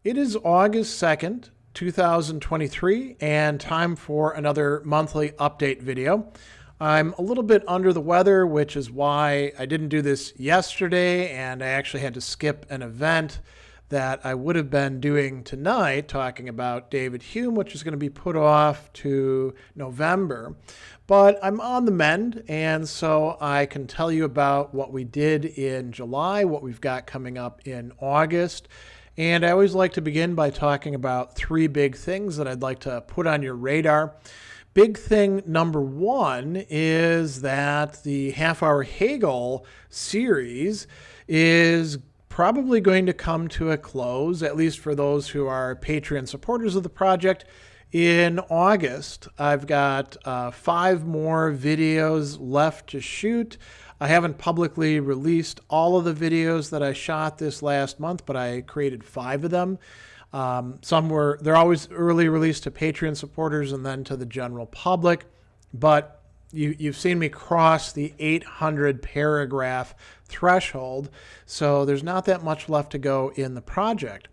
It is August 2nd, 2023, and time for another monthly update video. I'm a little bit under the weather, which is why I didn't do this yesterday, and I actually had to skip an event that I would have been doing tonight, talking about David Hume, which is going to be put off to November. But I'm on the mend, and so I can tell you about what we did in July, what we've got coming up in August. And I always like to begin by talking about three big things that I'd like to put on your radar. Big thing number one is that the half-hour Hegel series is probably going to come to a close, at least for those who are Patreon supporters of the project, in August. I've got 5 more videos left to shoot. I haven't publicly released all of the videos that I shot this last month, but I created 5 of them. They're always early released to Patreon supporters and then to the general public, but you've seen me cross the 800 paragraph threshold, so there's not that much left to go in the project.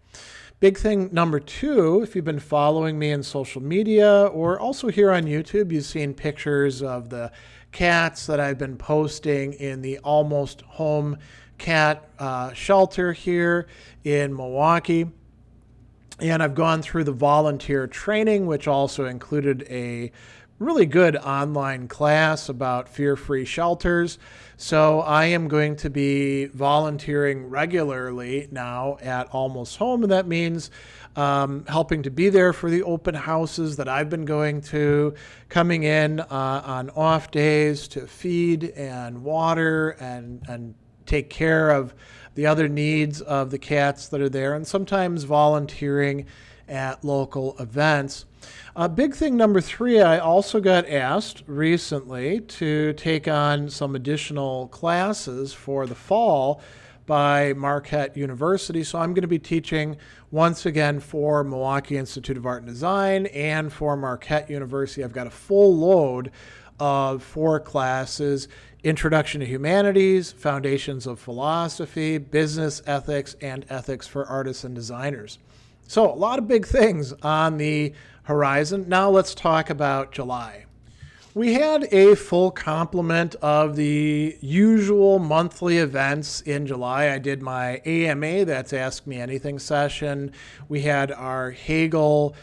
Big thing number 2, if you've been following me in social media or also here on YouTube, you've seen pictures of the cats that I've been posting in the Almost Home cat shelter here in Milwaukee. And I've gone through the volunteer training, which also included a really good online class about fear-free shelters. So I am going to be volunteering regularly now at Almost Home, and that means helping to be there for the open houses that I've been going to, coming in on off days to feed and water and take care of the other needs of the cats that are there, and sometimes volunteering at local events. Big thing number 3, I also got asked recently to take on some additional classes for the fall by Marquette University. So I'm going to be teaching once again for Milwaukee Institute of Art and Design and for Marquette University. I've got a full load of 4 classes: Introduction to Humanities, Foundations of Philosophy, Business Ethics, and Ethics for Artists and Designers. So a lot of big things on the horizon. Now let's talk about July. We had a full complement of the usual monthly events in July. I did my AMA, that's Ask Me Anything session. We had our Hegel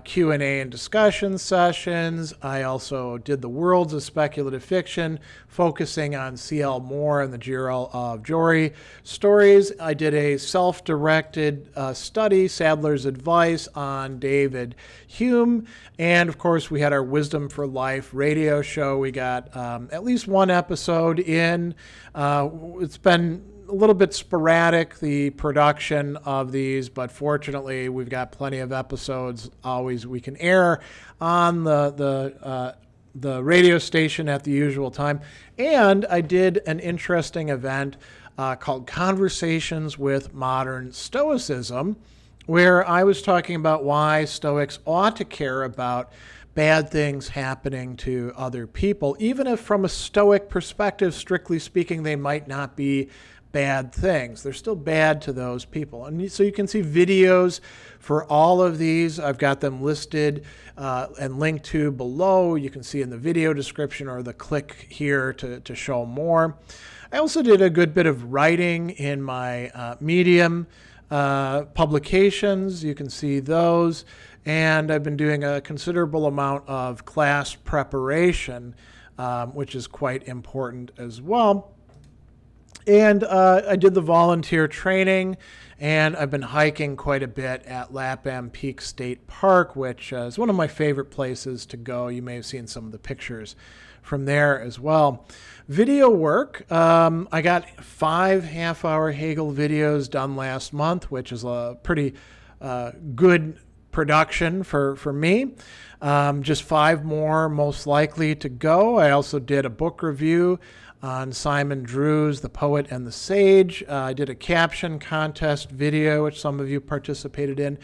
Q&A and discussion sessions. I also did the Worlds of Speculative Fiction, focusing on C.L. Moore and the Jiro of Jory stories. I did a self-directed study, Sadler's Advice, on David Hume. And of course, we had our Wisdom for Life radio show. We got at least one episode in. It's been a little bit sporadic, the production of these, but fortunately we've got plenty of episodes always we can air on the radio station at the usual time. And I did an interesting event called Conversations with Modern Stoicism, where I was talking about why Stoics ought to care about bad things happening to other people, even if from a Stoic perspective, strictly speaking, they might not be bad things. They're still bad to those people. And so you can see videos for all of these. I've got them listed and linked to below. You can see in the video description or the click here to show more. I also did a good bit of writing in my Medium publications. You can see those. And I've been doing a considerable amount of class preparation, which is quite important as well. And I did the volunteer training, and I've been hiking quite a bit at Lapham Peak State Park, which is one of my favorite places to go. You may have seen some of the pictures from there as well. Video work, I got 5 half-hour Hegel videos done last month, which is a pretty good production for me. Just 5 more most likely to go. I also did a book review on Simon Drew's The Poet and the Sage. I did a caption contest video, which some of you participated in.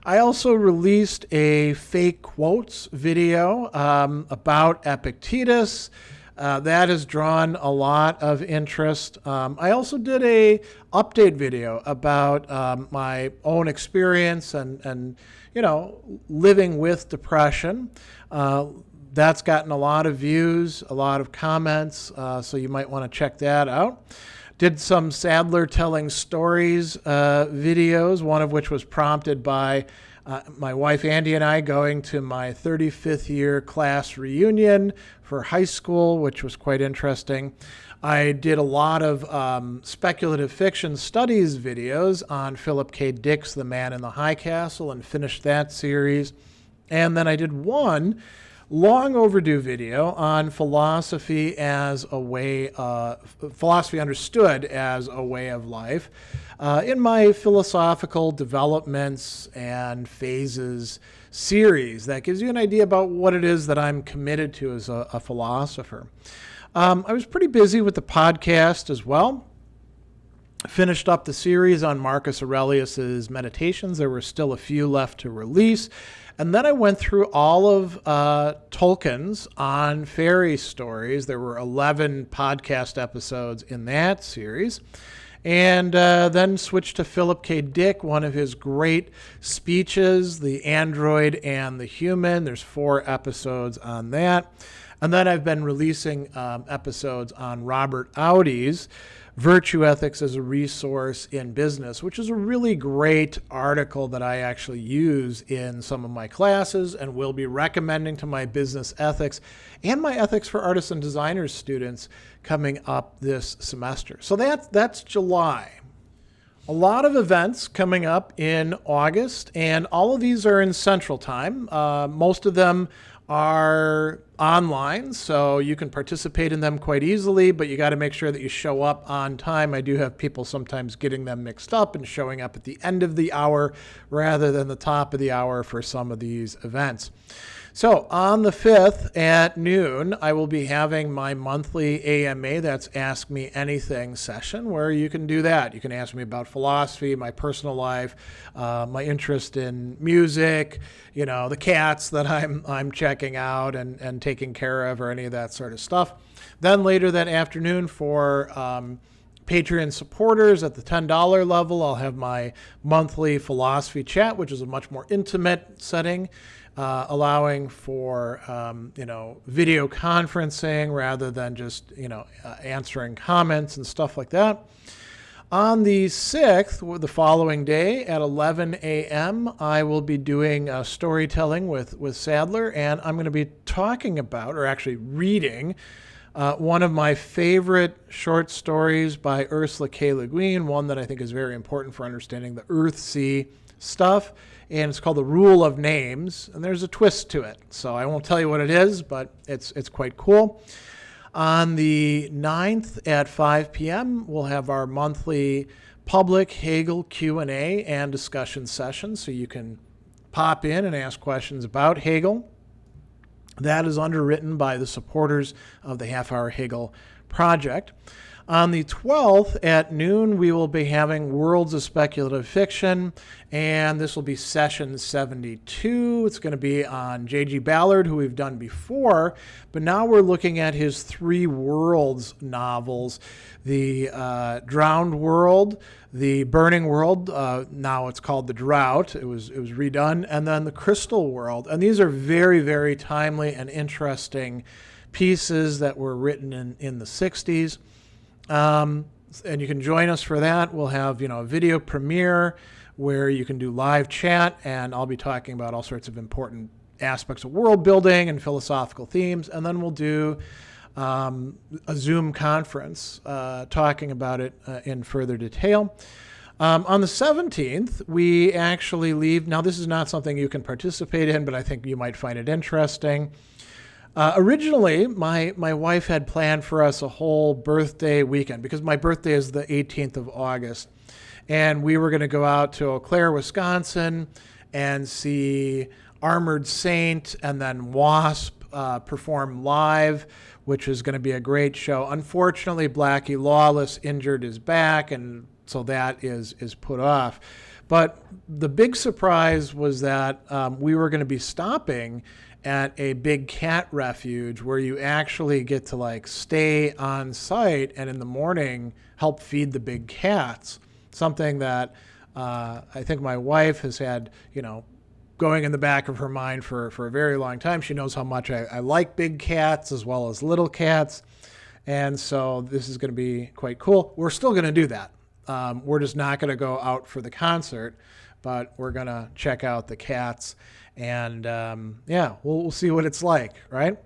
I also released a fake quotes video about Epictetus. That has drawn a lot of interest. I also did a update video about my own experience and living with depression. That's gotten a lot of views, a lot of comments, so you might want to check that out. Did some Sadler telling stories videos, one of which was prompted by my wife Andy and I going to my 35th year class reunion for high school, which was quite interesting. I did a lot of speculative fiction studies videos on Philip K. Dick's The Man in the High Castle and finished that series. And then I did one long overdue video on philosophy as a way, philosophy understood as a way of life. In my philosophical developments and phases series, that gives you an idea about what it is that I'm committed to as a philosopher. I was pretty busy with the podcast as well. Finished up the series on Marcus Aurelius's Meditations. There were still a few left to release. And then I went through all of Tolkien's On Fairy Stories. There were 11 podcast episodes in that series. And then switched to Philip K. Dick, one of his great speeches, The Android and the Human. There's 4 episodes on that. And then I've been releasing episodes on Robert Audi's Virtue Ethics as a Resource in Business, which is a really great article that I actually use in some of my classes and will be recommending to my business ethics and my ethics for artists and designers students coming up this semester. So that's July. A lot of events coming up in August, and all of these are in Central Time. Most of them are online, so you can participate in them quite easily, but you got to make sure that you show up on time. I do have people sometimes getting them mixed up and showing up at the end of the hour rather than the top of the hour for some of these events. So on the 5th at noon, I will be having my monthly AMA, that's Ask Me Anything session, where you can do that. You can ask me about philosophy, my personal life, my interest in music, the cats that I'm checking out and taking care of, or any of that sort of stuff. Then later that afternoon for Patreon supporters at the $10 level, I'll have my monthly philosophy chat, which is a much more intimate setting. Allowing for, video conferencing rather than just, answering comments and stuff like that. On the 6th, the following day at 11 a.m., I will be doing storytelling with Sadler, and I'm going to be talking about, or actually reading, one of my favorite short stories by Ursula K. Le Guin, one that I think is very important for understanding the Earthsea stuff. And it's called The Rule of Names, and there's a twist to it. So I won't tell you what it is, but it's quite cool. On the 9th at 5 p.m., we'll have our monthly public Hegel Q&A and discussion session, so you can pop in and ask questions about Hegel. That is underwritten by the supporters of the Half Hour Hegel Project. On the 12th at noon, we will be having Worlds of Speculative Fiction, and this will be session 72. It's going to be on J.G. Ballard, who we've done before, but now we're looking at his 3 Worlds novels, the Drowned World, the Burning World, now it's called The Drought, it was redone, and then the Crystal World. And these are very, very timely and interesting pieces that were written in the 60s. And you can join us for that. We'll have, a video premiere where you can do live chat, and I'll be talking about all sorts of important aspects of world building and philosophical themes. And then we'll do a Zoom conference talking about it in further detail. On the 17th, we actually leave. Now, this is not something you can participate in, but I think you might find it interesting. Originally, my wife had planned for us a whole birthday weekend because my birthday is the 18th of August. And we were going to go out to Eau Claire, Wisconsin and see Armored Saint and then Wasp perform live, which is going to be a great show. Unfortunately, Blackie Lawless injured his back, and so that is put off. But the big surprise was that we were going to be stopping at a big cat refuge where you actually get to like stay on site and in the morning help feed the big cats. Something that I think my wife has had, going in the back of her mind for a very long time. She knows how much I like big cats as well as little cats. And so this is going to be quite cool. We're still going to do that. We're just not going to go out for the concert, but we're going to check out the cats. And we'll see what it's like, right?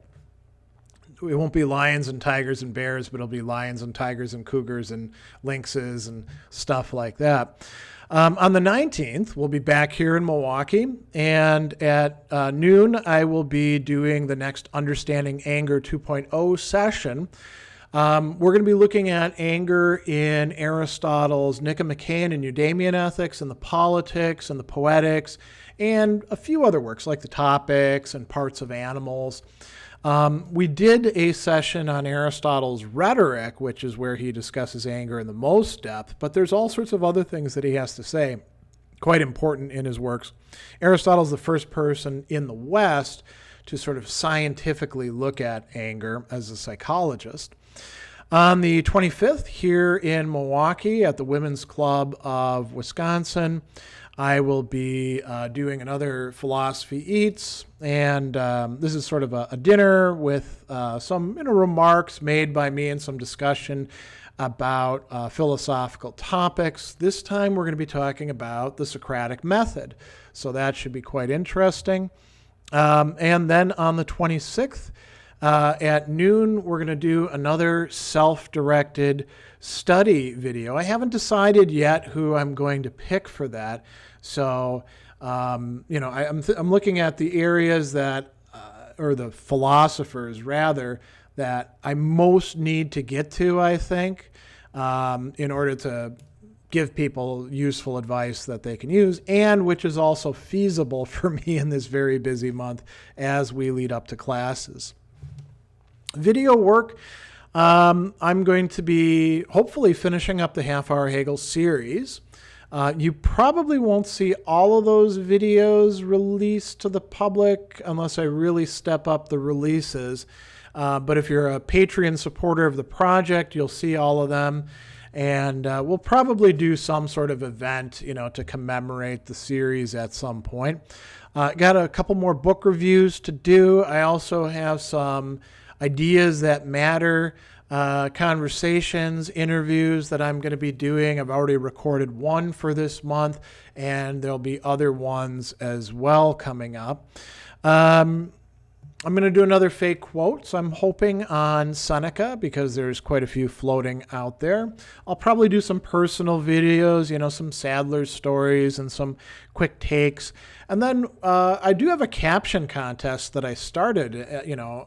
It won't be lions and tigers and bears, but it'll be lions and tigers and cougars and lynxes and stuff like that. On the 19th, we'll be back here in Milwaukee, and at noon, I will be doing the next Understanding Anger 2.0 session. We're going to be looking at anger in Aristotle's Nicomachean and Eudemian ethics, and the politics and the poetics, and a few other works like the Topics and Parts of Animals. We did a session on Aristotle's rhetoric, which is where he discusses anger in the most depth, but there's all sorts of other things that he has to say, quite important in his works. Aristotle's the first person in the West to sort of scientifically look at anger as a psychologist. On the 25th, here in Milwaukee at the Women's Club of Wisconsin, I will be doing another Philosophy Eats, and this is sort of a dinner with some remarks made by me and some discussion about philosophical topics. This time we're going to be talking about the Socratic method, so that should be quite interesting. And then on the 26th, at noon, we're going to do another self-directed study video. I haven't decided yet who I'm going to pick for that. So, I'm looking at the areas that, or the philosophers rather, that I most need to get to, I think, in order to give people useful advice that they can use, and which is also feasible for me in this very busy month as we lead up to classes. Video work, I'm going to be hopefully finishing up the Half-Hour Hegel series. You probably won't see all of those videos released to the public unless I really step up the releases. But if you're a Patreon supporter of the project, you'll see all of them. And we'll probably do some sort of event, to commemorate the series at some point. Got a couple more book reviews to do. I also have some ideas that matter, conversations, interviews that I'm going to be doing. I've already recorded one for this month, and there'll be other ones as well coming up. I'm going to do another fake quote, so I'm hoping on Seneca because there's quite a few floating out there. I'll probably do some personal videos, some Sadler stories and some quick takes. And then I do have a caption contest that I started.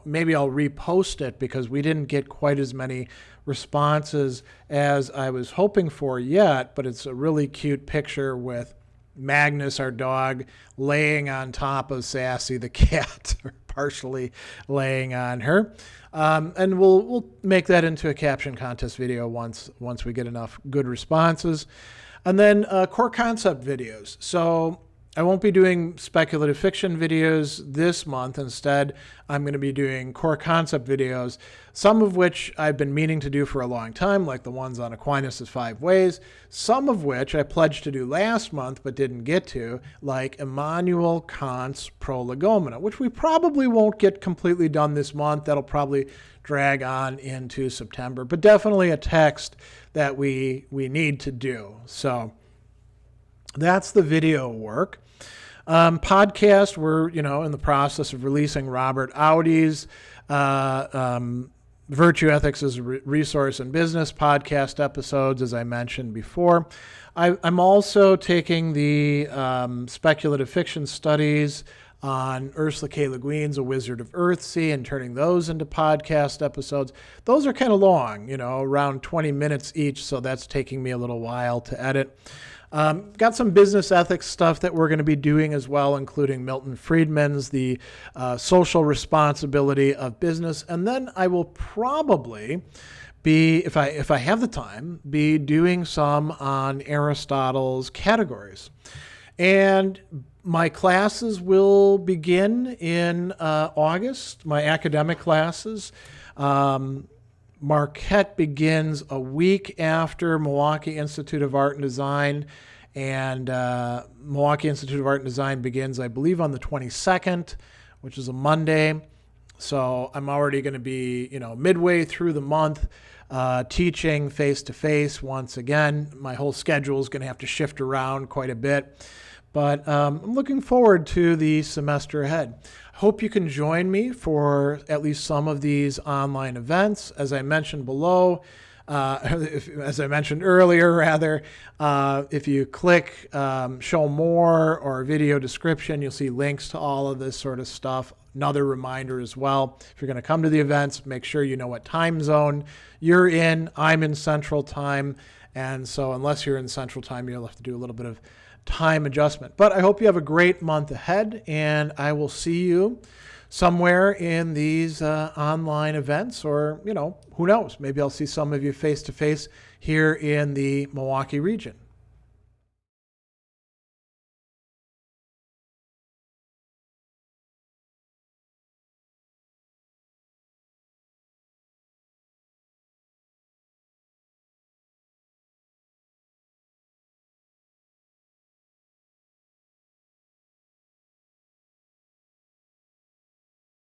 Maybe I'll repost it because we didn't get quite as many responses as I was hoping for yet, but it's a really cute picture with Magnus, our dog, laying on top of Sassy, the cat, or partially laying on her. And we'll make that into a caption contest video once we get enough good responses. And then core concept videos. So I won't be doing speculative fiction videos this month. Instead, I'm going to be doing core concept videos, some of which I've been meaning to do for a long time, like the ones on Aquinas' 5 Ways, some of which I pledged to do last month but didn't get to, like Immanuel Kant's Prolegomena, which we probably won't get completely done this month. That'll probably drag on into September, but definitely a text that we need to do. So that's the video work. Podcast, we're, in the process of releasing Robert Audi's Virtue Ethics as a Resource in Business podcast episodes, as I mentioned before. I'm also taking the speculative fiction studies on Ursula K. Le Guin's A Wizard of Earthsea and turning those into podcast episodes. Those are kind of long, around 20 minutes each, so that's taking me a little while to edit. Got some business ethics stuff that we're going to be doing as well, including Milton Friedman's The Social Responsibility of Business. And then I will probably be, if I have the time, be doing some on Aristotle's categories. And My classes will begin in August, my academic classes. Marquette begins a week after Milwaukee Institute of Art and Design, and Milwaukee Institute of Art and Design begins, I believe, on the 22nd, which is a Monday. So I'm already going to be, midway through the month teaching face-to-face once again. My whole schedule is going to have to shift around quite a bit. But I'm looking forward to the semester ahead. Hope you can join me for at least some of these online events. As I mentioned below, as I mentioned earlier, rather, if you click show more or video description, you'll see links to all of this sort of stuff. Another reminder as well, if you're going to come to the events, make sure you know what time zone you're in. I'm in Central Time, and so unless you're in Central Time, you'll have to do a little bit of time adjustment. But I hope you have a great month ahead, and I will see you somewhere in these online events, or, who knows, maybe I'll see some of you face to face here in the Milwaukee region.